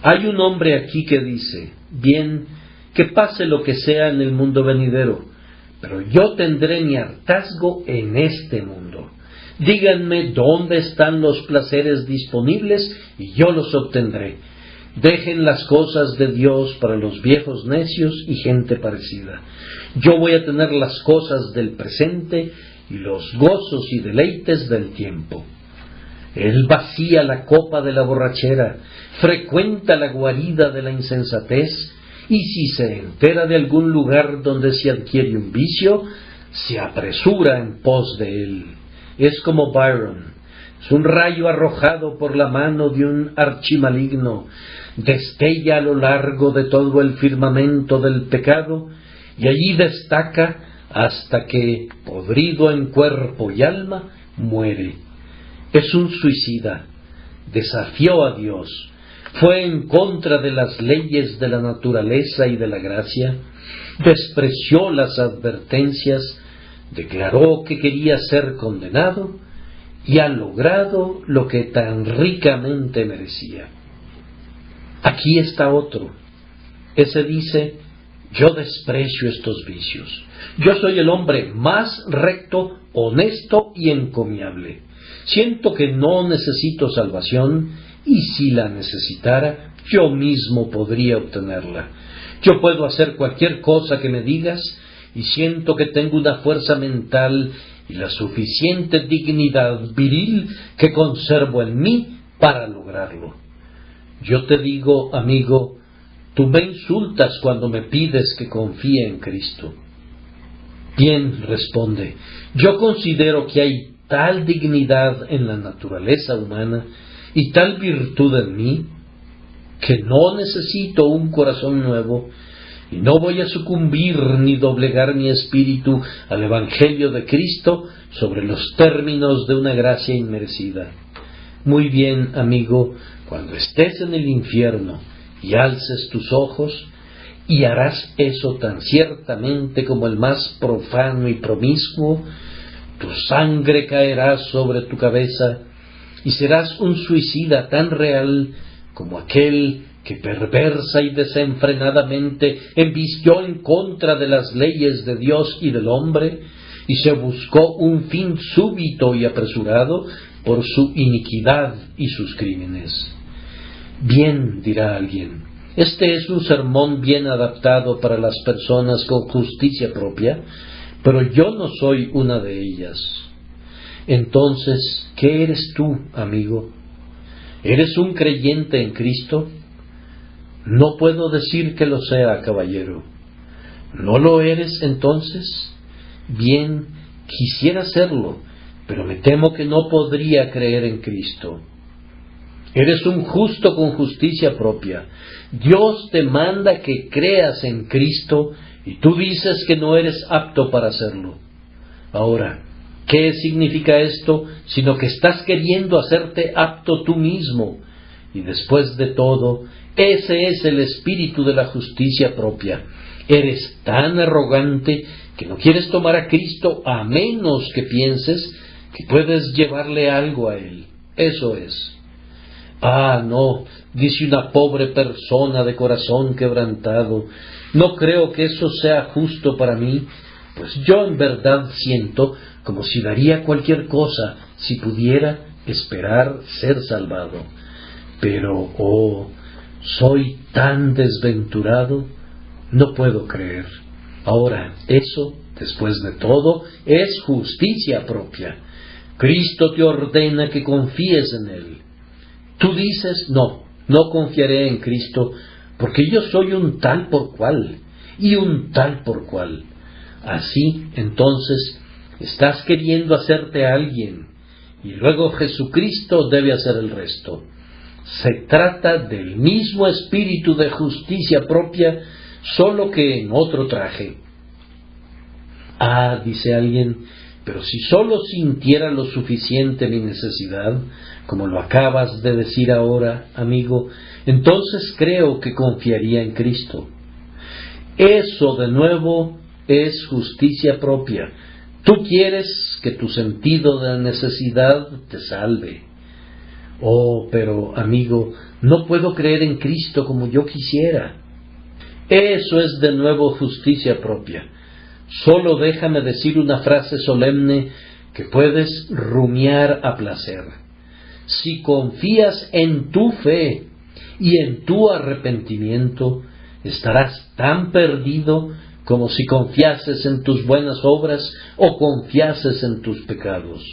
Hay un hombre aquí que dice: bien, que pase lo que sea en el mundo venidero, pero yo tendré mi hartazgo en este mundo. Díganme dónde están los placeres disponibles y yo los obtendré. Dejen las cosas de Dios para los viejos necios y gente parecida. Yo voy a tener las cosas del presente y los gozos y deleites del tiempo. Él vacía la copa de la borrachera, frecuenta la guarida de la insensatez, y si se entera de algún lugar donde se adquiere un vicio, se apresura en pos de él. Es como Byron, es un rayo arrojado por la mano de un archimaligno, destella a lo largo de todo el firmamento del pecado, y allí destaca hasta que, podrido en cuerpo y alma, muere. Es un suicida, desafió a Dios, fue en contra de las leyes de la naturaleza y de la gracia, despreció las advertencias, declaró que quería ser condenado y ha logrado lo que tan ricamente merecía. Aquí está otro. Ese dice: yo desprecio estos vicios. Yo soy el hombre más recto, honesto y encomiable. Siento que no necesito salvación, y si la necesitara, yo mismo podría obtenerla. Yo puedo hacer cualquier cosa que me digas, y siento que tengo una fuerza mental y la suficiente dignidad viril que conservo en mí para lograrlo. Yo te digo, amigo, tú me insultas cuando me pides que confíe en Cristo. Bien, responde, yo considero que hay tal dignidad en la naturaleza humana y tal virtud en mí, que no necesito un corazón nuevo, y no voy a sucumbir ni doblegar mi espíritu al Evangelio de Cristo sobre los términos de una gracia inmerecida. Muy bien, amigo, cuando estés en el infierno y alces tus ojos, y harás eso tan ciertamente como el más profano y promiscuo, tu sangre caerá sobre tu cabeza, y serás un suicida tan real como aquel que perversa y desenfrenadamente embistió en contra de las leyes de Dios y del hombre, y se buscó un fin súbito y apresurado por su iniquidad y sus crímenes. Bien, dirá alguien, este es un sermón bien adaptado para las personas con justicia propia, pero yo no soy una de ellas. Entonces, ¿qué eres tú, amigo? ¿Eres un creyente en Cristo? No puedo decir que lo sea, caballero. ¿No lo eres entonces? Bien, quisiera serlo, pero me temo que no podría creer en Cristo. Eres un justo con justicia propia. Dios te manda que creas en Cristo y tú dices que no eres apto para hacerlo. Ahora, ¿qué significa esto? Sino que estás queriendo hacerte apto tú mismo. Y después de todo, ese es el espíritu de la justicia propia. Eres tan arrogante que no quieres tomar a Cristo a menos que pienses que puedes llevarle algo a Él. Eso es. Ah, no, dice una pobre persona de corazón quebrantado, no creo que eso sea justo para mí, pues yo en verdad siento como si daría cualquier cosa si pudiera esperar ser salvado. Pero, oh, soy tan desventurado, no puedo creer. Ahora, eso, después de todo, es justicia propia. Cristo te ordena que confíes en Él. Tú dices, no confiaré en Cristo, porque yo soy un tal por cual, y un tal por cual. Así, entonces, estás queriendo hacerte a alguien, y luego Jesucristo debe hacer el resto. Se trata del mismo espíritu de justicia propia, solo que en otro traje. Ah, dice alguien, pero si solo sintiera lo suficiente mi necesidad, como lo acabas de decir ahora, amigo, entonces creo que confiaría en Cristo. Eso, de nuevo, es justicia propia. Tú quieres que tu sentido de la necesidad te salve. Oh, pero, amigo, no puedo creer en Cristo como yo quisiera. Eso es de nuevo justicia propia. Solo déjame decir una frase solemne que puedes rumiar a placer. Si confías en tu fe y en tu arrepentimiento, estarás tan perdido como si confiases en tus buenas obras o confiases en tus pecados.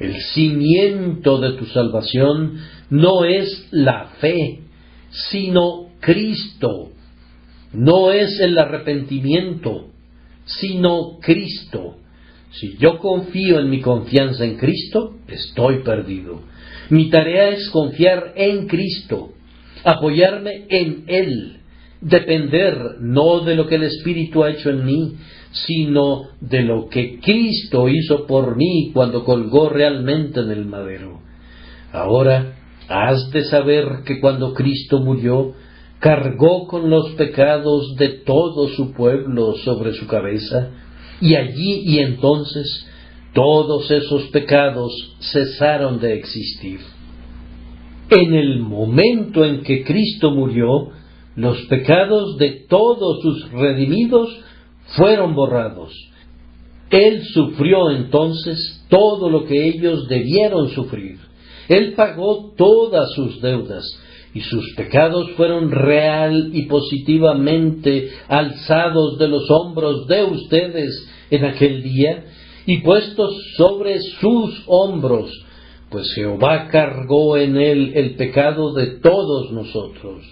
El cimiento de tu salvación no es la fe, sino Cristo. No es el arrepentimiento, sino Cristo. Si yo confío en mi confianza en Cristo, estoy perdido. Mi tarea es confiar en Cristo, apoyarme en Él, depender no de lo que el Espíritu ha hecho en mí, sino de lo que Cristo hizo por mí cuando colgó realmente en el madero. Ahora, has de saber que cuando Cristo murió, cargó con los pecados de todo su pueblo sobre su cabeza, y allí y entonces todos esos pecados cesaron de existir. En el momento en que Cristo murió, los pecados de todos sus redimidos fueron borrados. Él sufrió entonces todo lo que ellos debieron sufrir. Él pagó todas sus deudas, y sus pecados fueron real y positivamente alzados de los hombros de ustedes en aquel día y puestos sobre sus hombros, pues Jehová cargó en él el pecado de todos nosotros.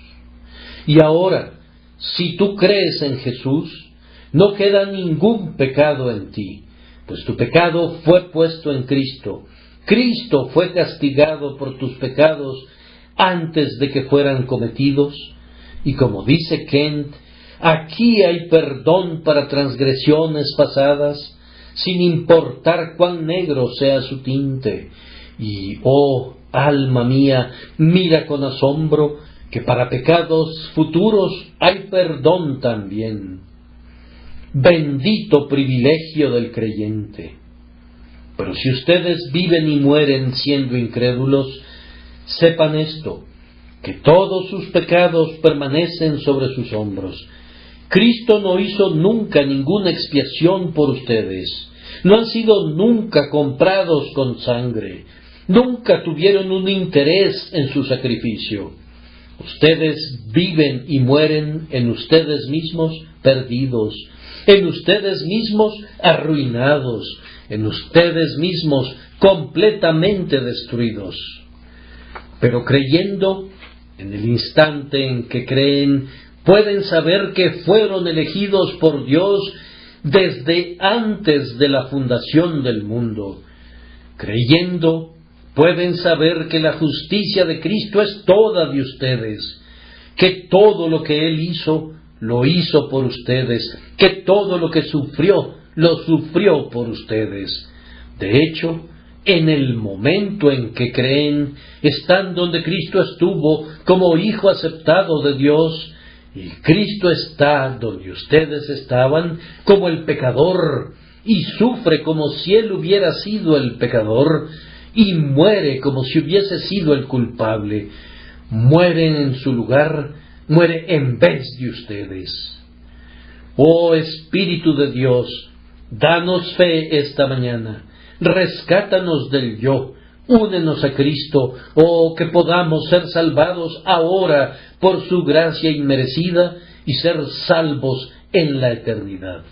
Y ahora, si tú crees en Jesús, no queda ningún pecado en ti, pues tu pecado fue puesto en Cristo. Cristo fue castigado por tus pecados antes de que fueran cometidos, y como dice Kent, aquí hay perdón para transgresiones pasadas, sin importar cuán negro sea su tinte. Y, oh, alma mía, mira con asombro que para pecados futuros hay perdón también. Bendito privilegio del creyente. Pero si ustedes viven y mueren siendo incrédulos, sepan esto, que todos sus pecados permanecen sobre sus hombros. Cristo no hizo nunca ninguna expiación por ustedes. No han sido nunca comprados con sangre. Nunca tuvieron un interés en su sacrificio. Ustedes viven y mueren en ustedes mismos perdidos, en ustedes mismos arruinados, en ustedes mismos completamente destruidos. Pero creyendo, en el instante en que creen, pueden saber que fueron elegidos por Dios desde antes de la fundación del mundo. Creyendo, pueden saber que la justicia de Cristo es toda de ustedes, que todo lo que Él hizo, lo hizo por ustedes, que todo lo que sufrió, lo sufrió por ustedes. De hecho, en el momento en que creen, están donde Cristo estuvo como hijo aceptado de Dios, y Cristo está donde ustedes estaban como el pecador, y sufre como si Él hubiera sido el pecador, y muere como si hubiese sido el culpable. Muere en su lugar, muere en vez de ustedes. Oh Espíritu de Dios, danos fe esta mañana, rescátanos del yo, únenos a Cristo, oh, que podamos ser salvados ahora por su gracia inmerecida y ser salvos en la eternidad.